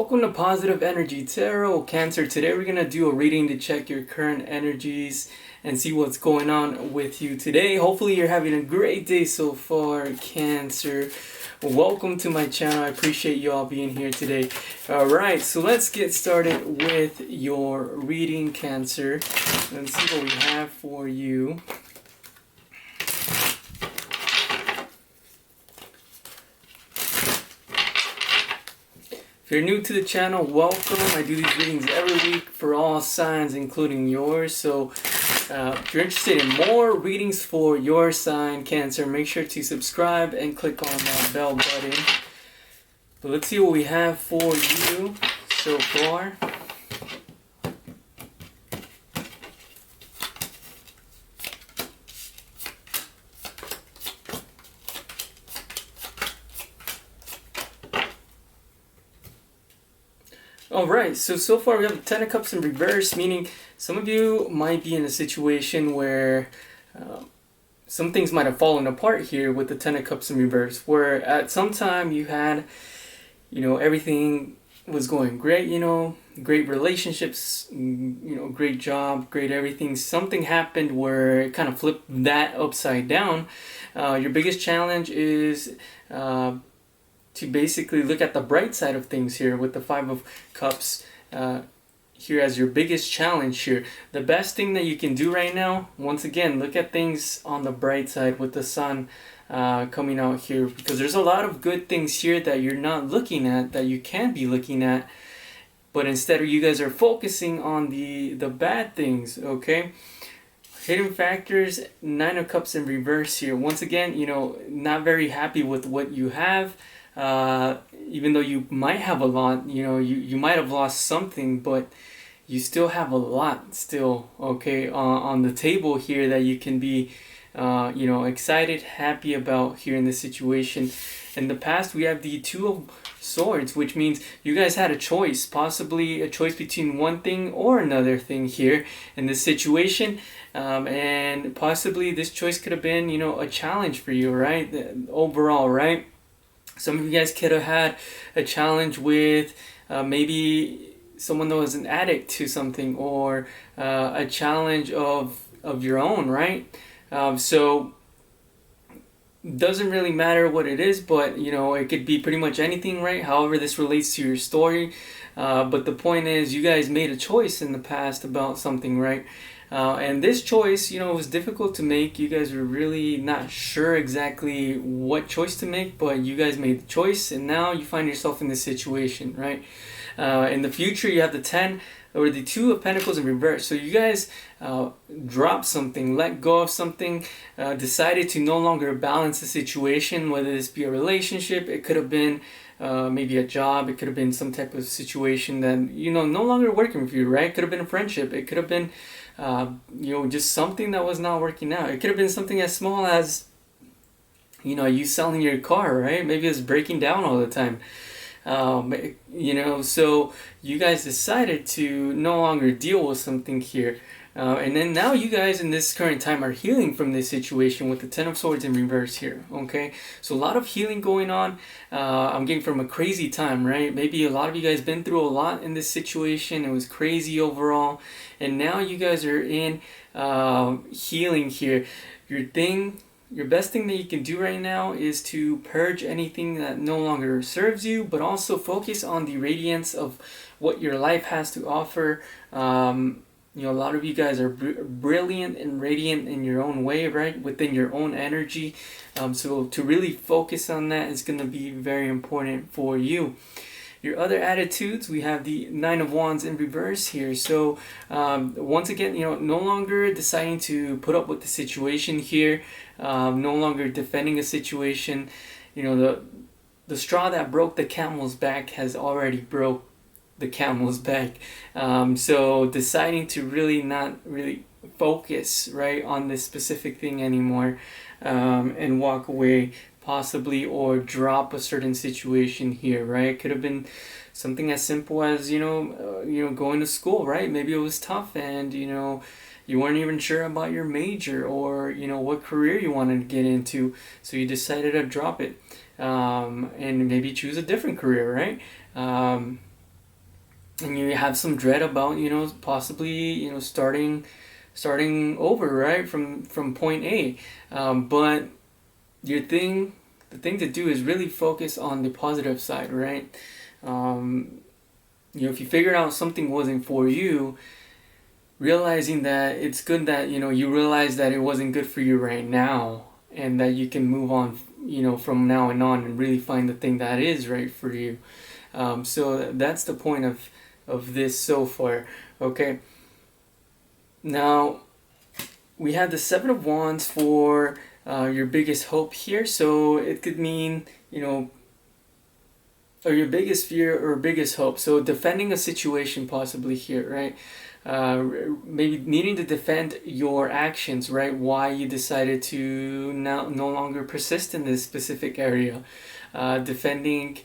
Welcome to Positive Energy Tarot Cancer. Today we're going to do a reading to check your current energies and see what's going on with you today. Hopefully you're having a great day so far, Cancer. Welcome to my channel. I appreciate you all being here today. Alright, so let's get started with your reading, Cancer. Let's see what we have for you. If you're new to the channel, welcome. I do these readings every week for all signs, including yours. So if you're interested in more readings for your sign, Cancer, make sure to subscribe and click on that bell button. But let's see what we have for you so far. Alright, so far we have the Ten of Cups in reverse, meaning some of you might be in a situation where some things might have fallen apart here with the Ten of Cups in reverse, where at some time you had, everything was going great, great relationships, great job, great everything. Something happened where it kind of flipped that upside down. Your biggest challenge is to basically look at the bright side of things here with the Five of Cups here as your biggest challenge here. The best thing that you can do right now, once again, look at things on the bright side with the sun coming out here, because there's a lot of good things here that you're not looking at, that you can be looking at, but instead you guys are focusing on the bad things, okay? Hidden factors, Nine of Cups in reverse here. Once again, not very happy with what you have. Even though you might have a lot, you might have lost something, but you still have a lot still, okay, on the table here that you can be, excited, happy about here in this situation. In the past, we have the Two of Swords, which means you guys had a choice, possibly a choice between one thing or another thing here in this situation. And possibly this choice could have been, a challenge for you, right? Overall, right? Some of you guys could have had a challenge with maybe someone that was an addict to something, or a challenge of your own, right? So doesn't really matter what it is, but it could be pretty much anything, right? However this relates to your story. But the point is, you guys made a choice in the past about something, right? And this choice, was difficult to make. You guys were really not sure exactly what choice to make, but you guys made the choice, and now you find yourself in this situation, right? In the future, you have the Ten or the Two of Pentacles in reverse. So you guys dropped something, let go of something, decided to no longer balance the situation, whether this be a relationship, it could have been maybe a job, it could have been some type of situation that, no longer working for you, right? It could have been a friendship, it could have been just something that was not working out. It could have been something as small as, you selling your car, right? Maybe it's breaking down all the time. So you guys decided to no longer deal with something here. And then now you guys in this current time are healing from this situation with the Ten of Swords in reverse here, okay? So a lot of healing going on. I'm getting from a crazy time, right? Maybe a lot of you guys been through a lot in this situation. It was crazy overall. And now you guys are in healing here. Your best thing that you can do right now is to purge anything that no longer serves you, but also focus on the radiance of what your life has to offer. A lot of you guys are brilliant and radiant in your own way, right? Within your own energy. So to really focus on that is going to be very important for you. Your other attitudes, we have the Nine of Wands in reverse here. So once again, no longer deciding to put up with the situation here, no longer defending a situation. The straw that broke the camel's back has already broke the camel's back. So deciding to really not really focus, right, on this specific thing anymore, and walk away possibly, or drop a certain situation here, right? It could have been something as simple as going to school, right? Maybe it was tough, and you weren't even sure about your major, or what career you wanted to get into, so you decided to drop it, and maybe choose a different career, right? and you have some dread about, possibly, starting over, right, from point A. But your thing the thing to do is really focus on the positive side, right? um, if you figured out something wasn't for you, realizing that it's good that you realize that it wasn't good for you right now, and that you can move on, from now and on, and really find the thing that is right for you. So that's the point of this so far. Okay, now we have the Seven of Wands for your biggest hope here. So it could mean, or your biggest fear or biggest hope. So defending a situation possibly here, right? Maybe needing to defend your actions, right? Why you decided to now no longer persist in this specific area. Defending,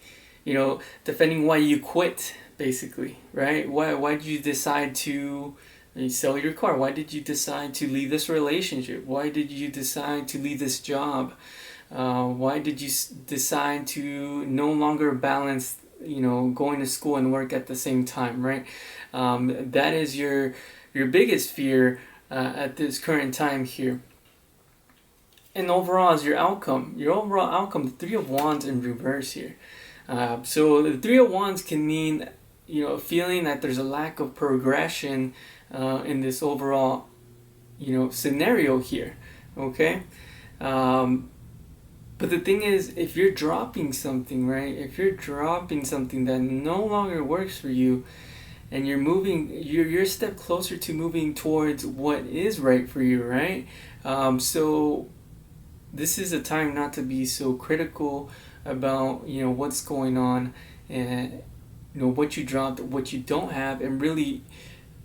defending why you quit, basically, right? Why did you decide to sell your car? Why did you decide to leave this relationship? Why did you decide to leave this job? Why did you decide to no longer balance, going to school and work at the same time, right? That is your biggest fear at this current time here. And overall, is your outcome. Your overall outcome, the Three of Wands in reverse here. So the Three of Wands can mean, feeling that there's a lack of progression in this overall, scenario here. Okay. But the thing is, if you're dropping something, right? If you're dropping something that no longer works for you, and you're moving, you're a step closer to moving towards what is right for you, right? So this is a time not to be so critical about, what's going on, and what you dropped, what you don't have, and really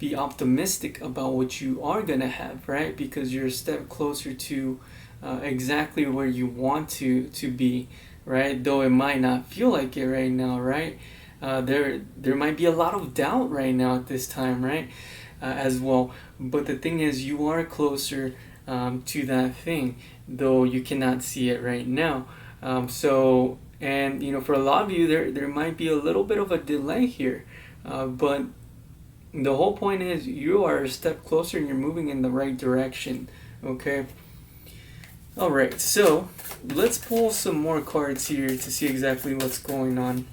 be optimistic about what you are gonna have, right? Because you're a step closer to exactly where you want to be, right? Though it might not feel like it right now, right? There might be a lot of doubt right now at this time, right? As well. But the thing is, you are closer to that thing, though you cannot see it right now. And for a lot of you, there might be a little bit of a delay here, but the whole point is you are a step closer and you're moving in the right direction. Okay. All right. So let's pull some more cards here to see exactly what's going on.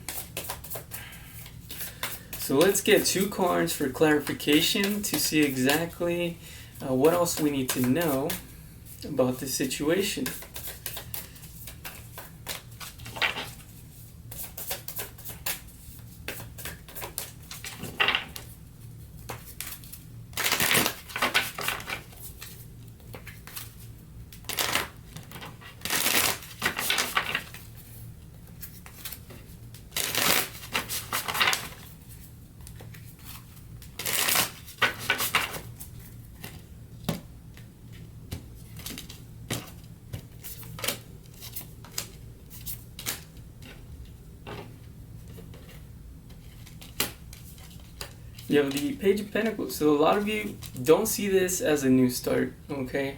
So let's get 2 cards for clarification to see exactly what else we need to know about this situation. You have the Page of Pentacles. So a lot of you don't see this as a new start, okay?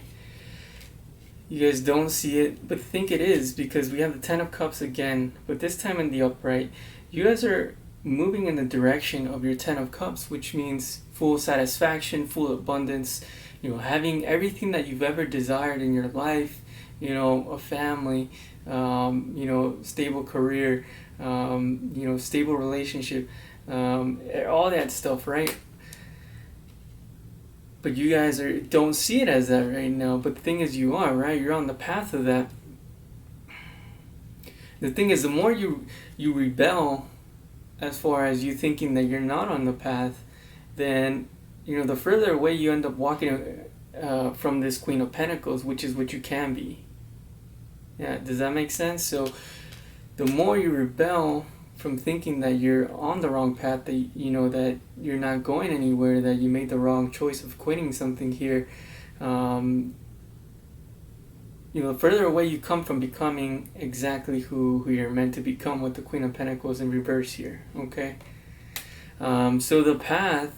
You guys don't see it, but think it is, because we have the Ten of Cups again, but this time in the upright. You guys are moving in the direction of your Ten of Cups, which means full satisfaction, full abundance, having everything that you've ever desired in your life, a family, stable career, stable relationship, all that stuff, right? But you guys don't see it as that right now. But the thing is, you are, right? You're on the path of that. The thing is, the more you rebel, as far as you thinking that you're not on the path, then the further away you end up walking from this Queen of Pentacles, which is what you can be. Yeah, does that make sense? So the more you rebel from thinking that you're on the wrong path, that that you're not going anywhere, that you made the wrong choice of quitting something here, the further away you come from becoming exactly who you're meant to become with the Queen of Pentacles in reverse here. Okay. So the path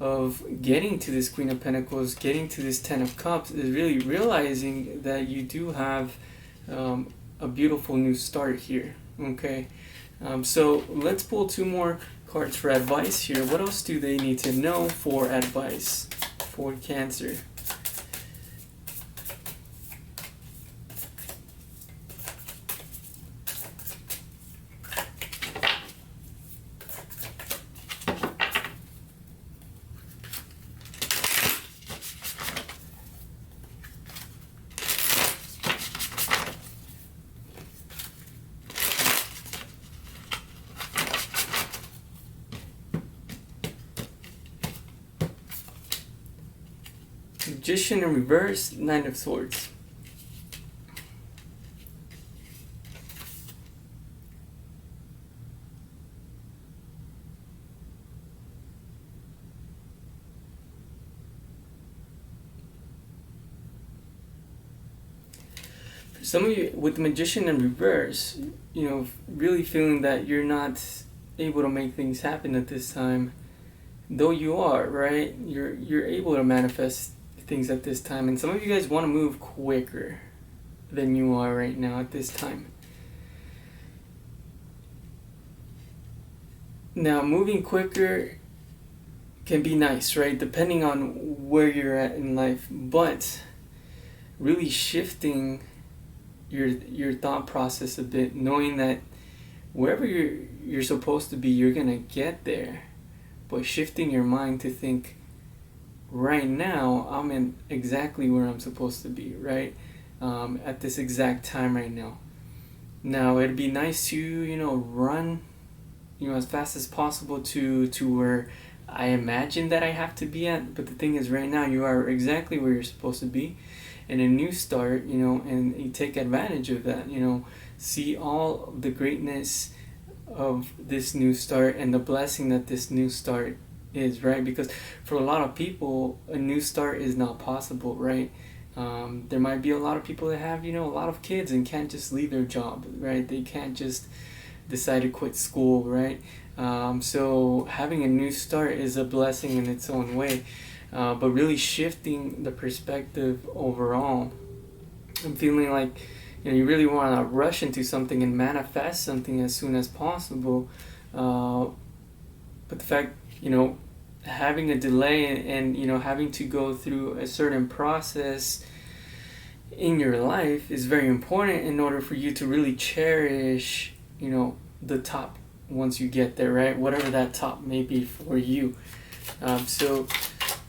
of getting to this Queen of Pentacles, getting to this Ten of Cups, is really realizing that you do have a beautiful new start here. Okay. So let's pull 2 more cards for advice here. What else do they need to know for advice for Cancer? Magician in reverse, Nine of Swords. For some of you, with the Magician in reverse, really feeling that you're not able to make things happen at this time, though you are, right? You're able to manifest things at this time, and some of you guys want to move quicker than you are right now at this time. Now, moving quicker can be nice, right? Depending on where you're at in life, but really shifting your thought process a bit, knowing that wherever you're supposed to be, you're gonna get there, but shifting your mind to think, right now I'm in exactly where I'm supposed to be, right? At this exact time right now. Now it'd be nice to run as fast as possible to where I imagine that I have to be at, but the thing is, right now you are exactly where you're supposed to be. And a new start, and you take advantage of that, see all the greatness of this new start and the blessing that this new start is, right? Because for a lot of people, a new start is not possible, right? There might be a lot of people that have a lot of kids and can't just leave their job, right? They can't just decide to quit school, right? So having a new start is a blessing in its own way, but really shifting the perspective overall. I'm feeling like you really want to rush into something and manifest something as soon as possible, but the fact having a delay and having to go through a certain process in your life is very important in order for you to really cherish the top once you get there, right? Whatever that top may be for you. So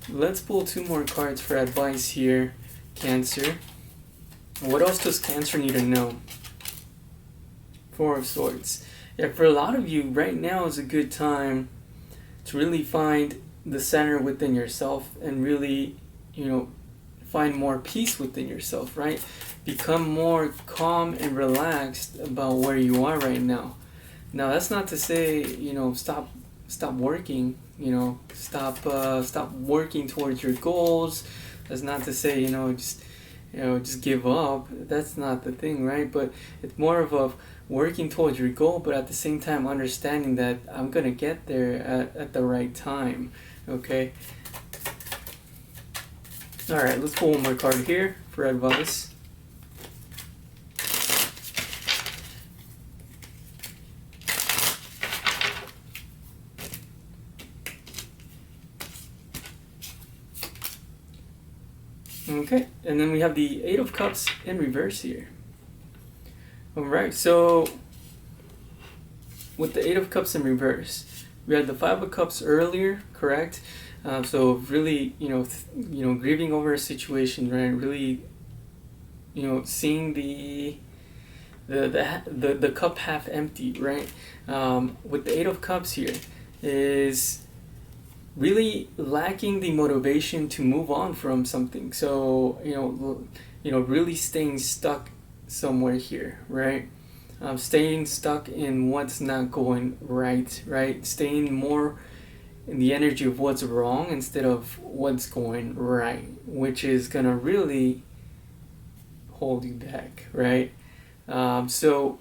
let's pull 2 more cards for advice here, Cancer. What else does Cancer need to know? 4 of Swords. Yeah, for a lot of you, right now is a good time to really find the center within yourself and really, find more peace within yourself, right? Become more calm and relaxed about where you are right now. Now, that's not to say, stop working, stop working towards your goals. That's not to say, just give up. That's not the thing, right? But it's more of a working towards your goal, but at the same time understanding that I'm gonna get there at the right time. Okay. All right, let's pull one more card here for advice. Okay, and then we have the 8 of Cups in reverse here. Alright, so with the 8 of Cups in reverse, we had the 5 of Cups earlier, correct? So really, grieving over a situation, right? Really, seeing the cup half empty, right? With the 8 of Cups here is really lacking the motivation to move on from something. So really staying stuck somewhere here, right? Staying stuck in what's not going right? Staying more in the energy of what's wrong instead of what's going right, which is gonna really hold you back, right? So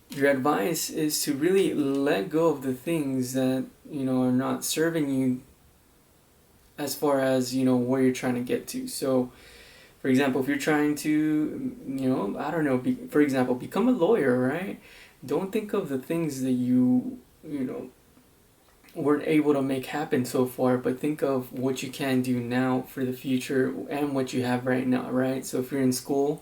your advice is to really let go of the things that are not serving you as far as where you're trying to get to. So for example, if you're trying to I don't know, for example, become a lawyer, right? Don't think of the things that weren't able to make happen so far, but think of what you can do now for the future and what you have right now, right? So if you're in school,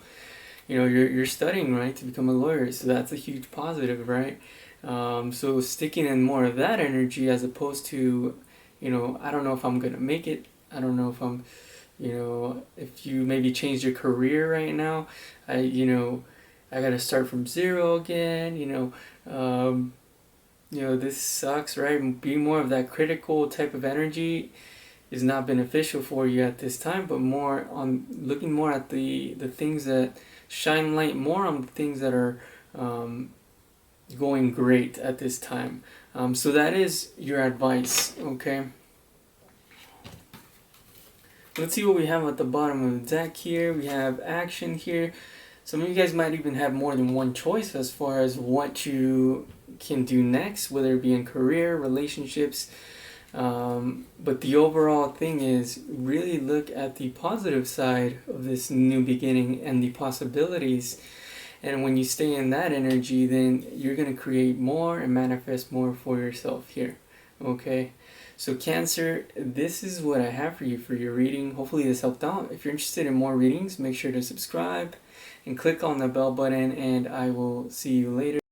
you're studying, right, to become a lawyer, so that's a huge positive, right? So sticking in more of that energy as opposed to, I don't know if I'm gonna make it. I don't know if I'm, if you maybe changed your career right now, I gotta start from zero again. This sucks, right? Be more of that critical type of energy is not beneficial for you at this time, but more on looking more at the things that shine light more on the things that are going great at this time. So that is your advice, okay? Let's see what we have at the bottom of the deck here. We have action here. Some of you guys might even have more than one choice as far as what you can do next, whether it be in career, relationships. But the overall thing is really look at the positive side of this new beginning and the possibilities. And when you stay in that energy, then you're going to create more and manifest more for yourself here. Okay? So Cancer, this is what I have for you for your reading. Hopefully this helped out. If you're interested in more readings, make sure to subscribe and click on the bell button, and I will see you later.